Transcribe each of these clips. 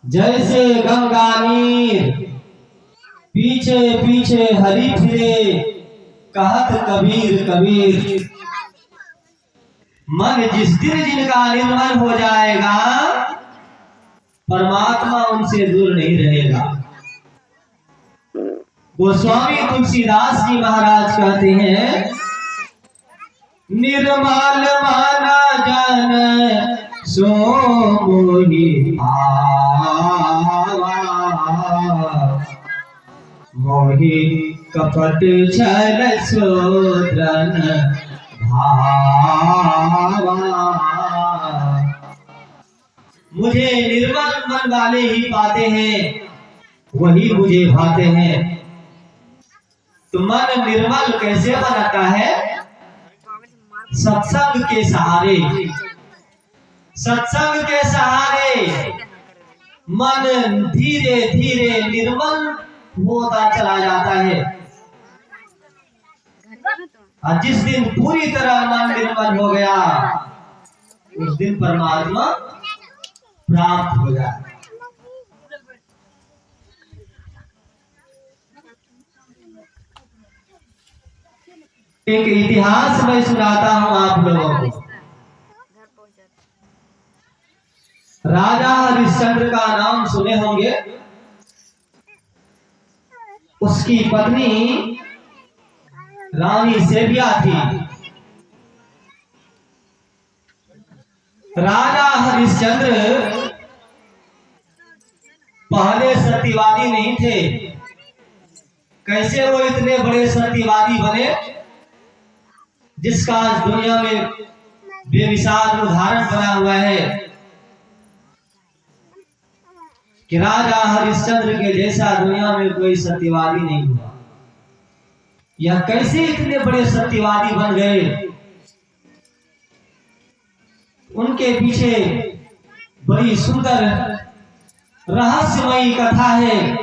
जैसे गंगा नीर पीछे पीछे हरि फिरे, कहत कबीर कबीर। मन जिस दिन जिनका निर्मल हो जाएगा, परमात्मा उनसे दूर नहीं रहेगा। गोस्वामी तुलसीदास जी महाराज कहते हैं, निर्मल माना जन सो मोहि भावा, मोहि कपट छल शोधन भावा। मुझे निर्मल मन वाले ही पाते हैं, वही मुझे भाते हैं। तो मन निर्मल कैसे बनाता है? सत्संग के सहारे। सत्संग के सहारे मन धीरे धीरे निर्मल होता चला जाता है। और जिस दिन पूरी तरह मन निर्मल हो गया, उस दिन परमात्मा प्राप्त हो जाए। एक इतिहास मैं सुनाता हूं आप लोगों को। राजा हरिश्चंद्र का नाम सुने होंगे। उसकी पत्नी रानी सेबिया थी। राजा हरिश्चंद्र पहले सत्यवादी नहीं थे। कैसे वो इतने बड़े सत्यवादी बने, जिसका आज दुनिया में बेमिसाल उदाहरण बना हुआ है कि राजा हरिश्चंद्र के जैसा दुनिया में कोई सत्यवादी नहीं हुआ। यह कैसे इतने बड़े सत्यवादी बन गए? उनके पीछे बड़ी सुंदर रहस्यमयी कथा है।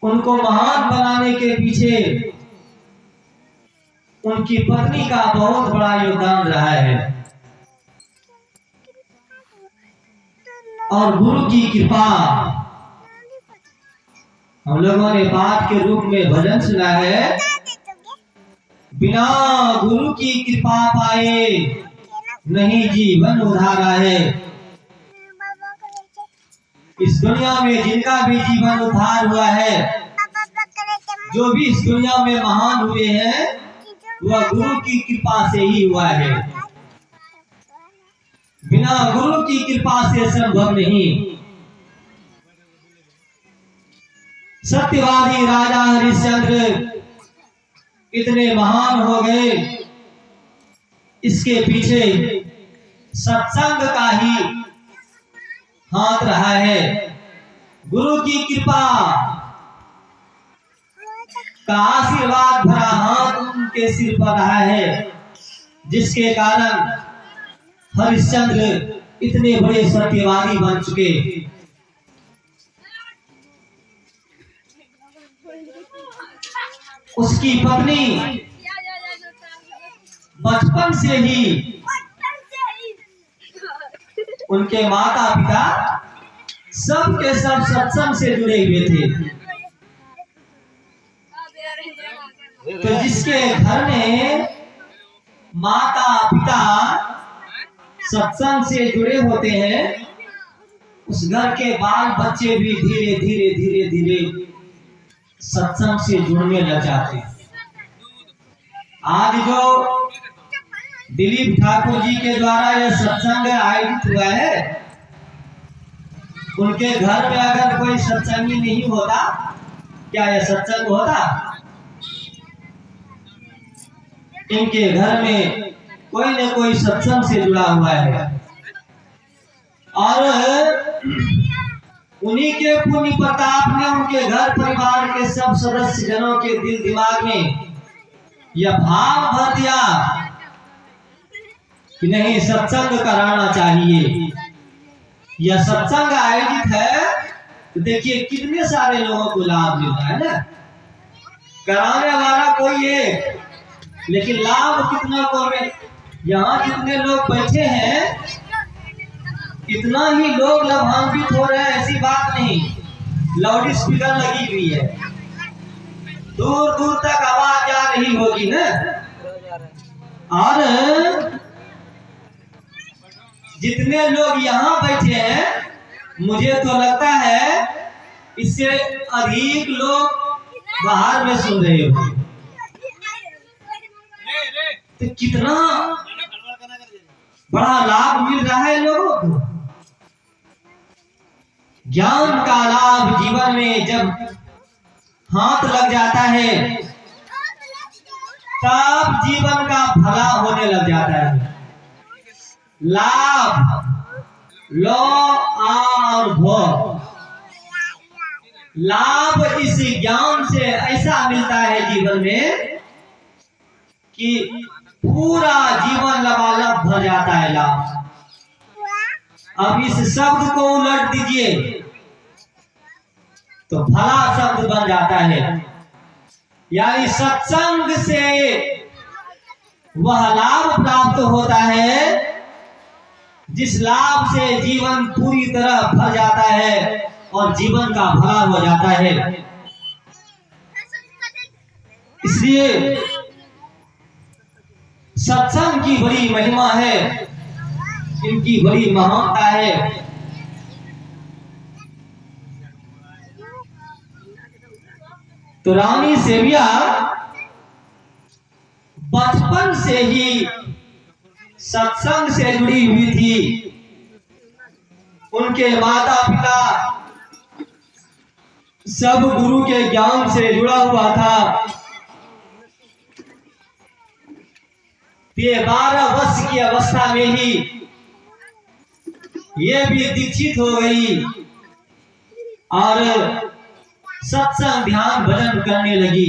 उनको महान बनाने के पीछे उनकी पत्नी का बहुत बड़ा योगदान रहा है। और गुरु की कृपा, हम लोगों ने पाठ के रूप में भजन सुना है, बिना गुरु की कृपा पाए नहीं जीवन उधारा है। इस दुनिया में जिनका भी जीवन उद्धार हुआ है, जो भी इस दुनिया में महान हुए हैं, वह गुरु की कृपा से ही हुआ है। बिना गुरु की कृपा से संभव नहीं। सत्यवादी राजा हरिश्चंद्र इतने महान हो गए, इसके पीछे सत्संग का ही हाथ रहा है। गुरु की कृपा का आशीर्वाद भरा हाथ उनके सिर पर रहा है, जिसके कारण हरिश्चंद्र इतने बड़े सत्यवादी बन चुके। उसकी पत्नी बचपन से ही उनके माता पिता सब के सब सत्संग से जुड़े हुए थे। तो जिसके घर में माता पिता सत्संग से जुड़े होते हैं, उस घर के बाल बच्चे भी धीरे धीरे धीरे धीरे सत्संग से जुड़ने लग जाते हैं। आज जो दिलीप ठाकुर जी के द्वारा यह सत्संग आयोजित हुआ है, उनके घर में अगर कोई सत्संगी नहीं होता, क्या यह सत्संग होता? इनके घर में कोई न कोई सत्संग से जुड़ा हुआ है। और उन्हीं के पुण्य प्रताप ने उनके घर परिवार के सब सदस्य जनों के दिल दिमाग में यह भाव भर दिया कि नहीं, सत्संग कराना चाहिए। यह सत्संग आयोजित है तो देखिए कितने सारे लोगों को लाभ मिल रहा है ना। कराने वाला कोई है, लेकिन लाभ कितना को में। यहाँ जितने लोग बैठे हैं इतना ही लोग लाभान्वित हो रहे हैं ऐसी बात नहीं, लाउड स्पीकर लगी हुई है, दूर दूर तक आवाज जा रही होगी ना। और जितने लोग यहाँ बैठे हैं मुझे तो लगता है इससे अधिक लोग बाहर में सुन रहे हो। तो कितना बड़ा लाभ मिल रहा है लोगों को। ज्ञान का लाभ जीवन में जब हाथ लग जाता है तब जीवन का भला होने लग जाता है। लाभ लो और भोग, लाभ इस ज्ञान से ऐसा मिलता है जीवन में कि पूरा जीवन लबालब भर जाता है लाभ। अब इस शब्द को उलट दीजिए तो भला शब्द बन जाता है। यानी सत्संग से वह लाभ प्राप्त होता है जिस लाभ से जीवन पूरी तरह भर जाता है और जीवन का भला हो जाता है। इसलिए सत्संग की बड़ी महिमा है, इनकी बड़ी महानता है। तो रानी सेविया बचपन से ही सत्संग से जुड़ी हुई थी। उनके माता पिता सब गुरु के ज्ञान से जुड़ा हुआ था। ये 12 वर्ष की अवस्था में ही ये भी दीक्षित हो गई और सत्संग ध्यान भजन करने लगी।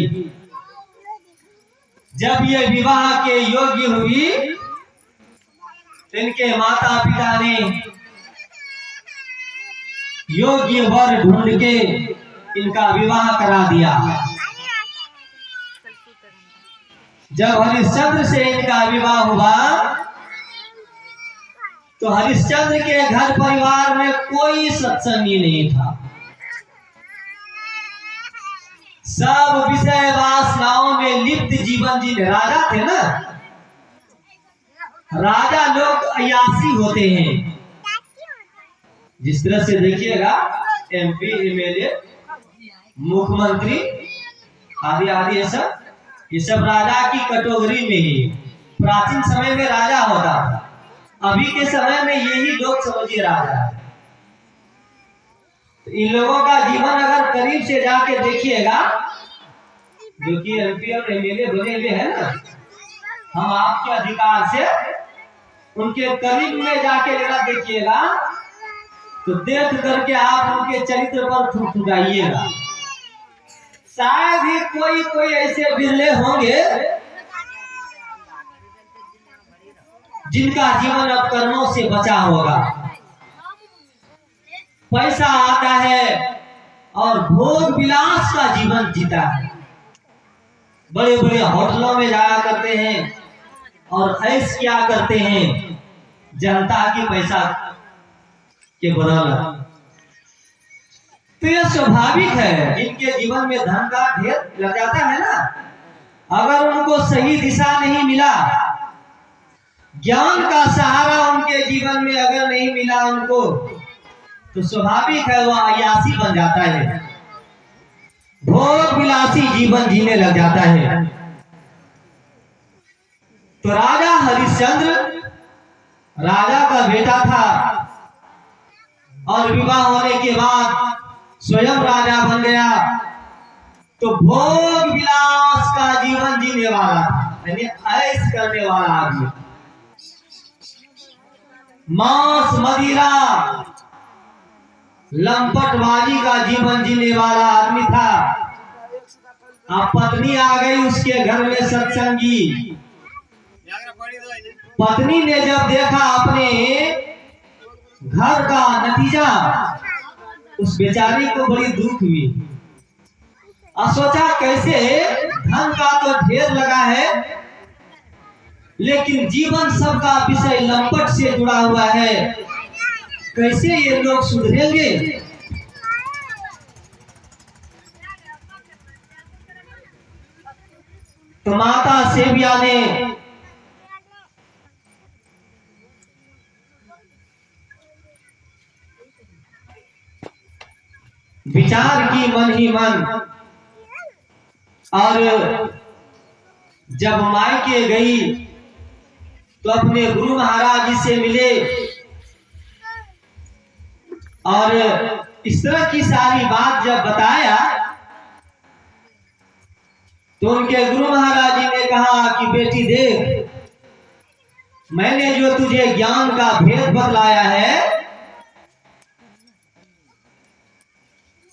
जब ये विवाह के योग्य हुई इनके माता पिता ने योग्य वर ढूंढ के इनका विवाह करा दिया। जब हरिश्चंद्र से इनका विवाह हुआ तो हरिश्चंद्र के घर परिवार में कोई सत्संगी नहीं था। सब विषय वासनाओं में लिप्त जीवन जी। राजा थे ना, राजा लोग अयासी होते हैं। जिस तरह से देखिएगा MP MLA मुख्यमंत्री आदि आदि ये सब राजा की कैटेगरी में ही प्राचीन समय में राजा होता था। अभी के समय में यही लोग समझिए राजा है। तो इन लोगों का जीवन अगर करीब से जाके देखिएगा, जो कि MP और MLA बने हुए हैं ना, हम आपके अधिकार से उनके करीब में जाके जरा देखिएगा तो देख करके आप उनके चरित्र पर थुथुकाइएगा। शायद ही कोई ऐसे बिरले होंगे जिनका जीवन अब कर्मों से बचा होगा। पैसा आता है और भोग विलास का जीवन जीता है। बड़े बड़े होटलों में जाया करते हैं और ऐश क्या करते हैं जनता के पैसा के बदौलत। तो यह स्वाभाविक है, जिनके जीवन में धन का ढेर लग जाता है ना, अगर उनको सही दिशा नहीं मिला, ज्ञान का सहारा उनके जीवन में अगर नहीं मिला उनको, तो स्वाभाविक है वह अयासी बन जाता है, भोग विलासी जीवन जीने लग जाता है। तो राजा हरिश्चंद्र राजा का बेटा था और विवाह होने के बाद स्वयं राजा बन गया। तो भोग विलास का जीवन जीने वाला, यानी ऐश करने वाला आदमी, मांस मदिरा लंपटबाजी का जीवन जीने वाला आदमी था। अब पत्नी आ गई उसके घर में सत्संगी। पत्नी ने जब देखा अपने घर का नतीजा, उस बेचारी को बड़ी दुख हुई और सोचा कैसे धन का तो ढेर लगा है लेकिन जीवन सबका विषय लंपट से जुड़ा हुआ है। कैसे ये लोग सुधरेंगे? तो माता सेबिया ने विचार की मन ही मन, और जब मायके गई तो अपने गुरु महाराज जी से मिले और इस तरह की सारी बात जब बताया तो उनके गुरु महाराज जी ने कहा कि बेटी देख, मैंने जो तुझे ज्ञान का भेद बतलाया है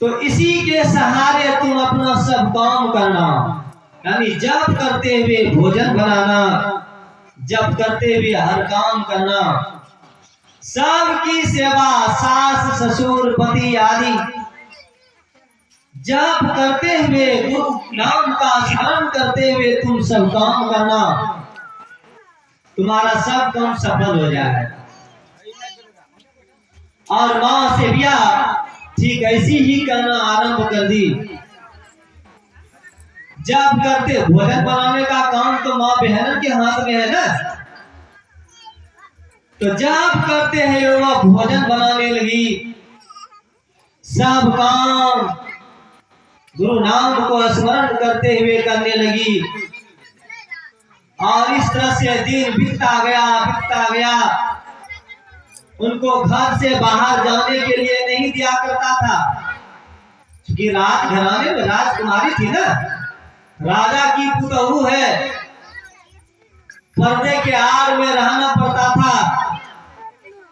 तो इसी के सहारे तुम अपना सब काम करना, यानी जप करते हुए भोजन बनाना, जप करते हुए हर काम करना, सबकी सेवा, सास ससुर पति आदि जप करते हुए गुरु नाम का स्मरण करते हुए तुम सब काम करना, तुम्हारा सब काम सफल हो जाएगा। और मां सेबिया ठीक ऐसी ही करना आरंभ कर दी। जब करते भोजन बनाने का काम तो मां बहन के हाथ में है ना, तो जब करते हैं वह भोजन बनाने लगी, सब काम गुरु नाम को स्मरण करते हुए करने लगी। और इस तरह से दिन बीतता गया। उनको घर से बाहर जाने के लिए नहीं दिया करता था, क्योंकि राजघराने में राजकुमारी थी ना, राजा की पुतहू है, पर्दे के आड़ में रहना पड़ता था।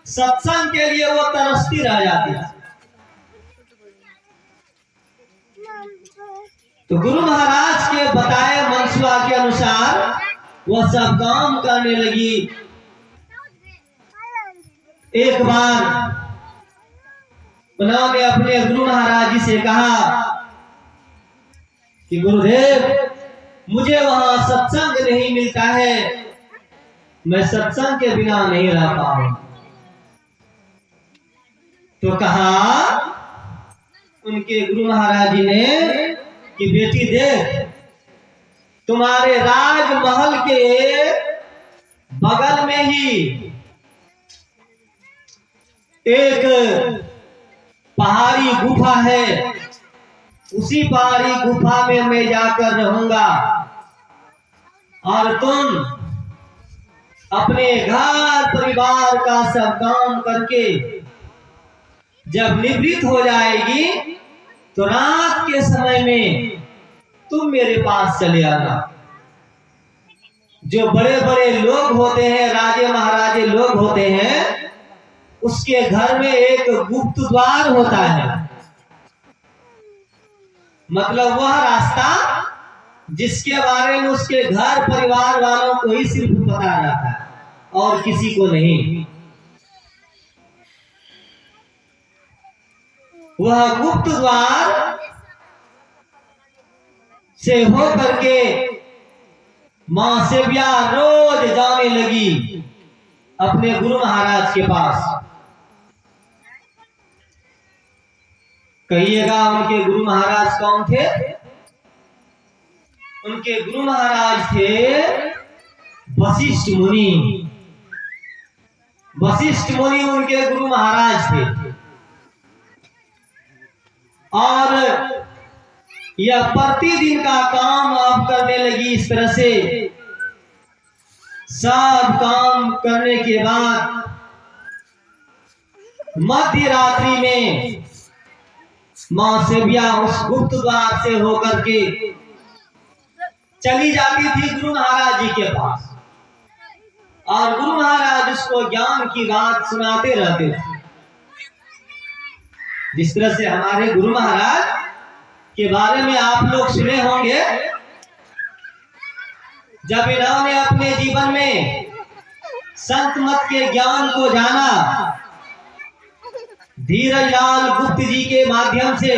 सत्संग के लिए वो तरसती रह जाती थी। तो गुरु महाराज के बताए मनसुआ के अनुसार वह सब काम करने लगी। एक बार उन्होंने अपने गुरु महाराज जी से कहा कि गुरुदेव, मुझे वहां सत्संग नहीं मिलता है, मैं सत्संग के बिना नहीं रह पाऊं। तो कहा उनके गुरु महाराज जी ने कि बेटी देख, तुम्हारे राजमहल के बगल में ही एक पहाड़ी गुफा है, उसी पहाड़ी गुफा में मैं जाकर रहूंगा और तुम अपने घर परिवार का सब काम करके जब निवृत्त हो जाएगी तो रात के समय में तुम मेरे पास चले आना। जो बड़े बड़े लोग होते हैं, राजे महाराजे लोग होते हैं, उसके घर में एक गुप्त द्वार होता है, मतलब वह रास्ता जिसके बारे में उसके घर परिवार वालों को ही सिर्फ पता रहता है और किसी को नहीं। वह गुप्त द्वार से होकर के मां सेबिया रोज जाने लगी अपने गुरु महाराज के पास। कहिएगा उनके गुरु महाराज कौन थे? उनके गुरु महाराज थे वशिष्ठ मुनि। वशिष्ठ मुनि उनके गुरु महाराज थे। और यह प्रतिदिन का काम आप करने लगी। इस तरह से सब काम करने के बाद मध्य रात्रि में मां सेबिया उस गुप्त द्वार से होकर के चली जाती थी गुरु महाराज जी के पास, और गुरु महाराज उसको ज्ञान की बात सुनाते रहते थे। जिस तरह से हमारे गुरु महाराज के बारे में आप लोग सुने होंगे, जब इन्होंने अपने जीवन में संत मत के ज्ञान को जाना, धीरज लाल गुप्त जी के माध्यम से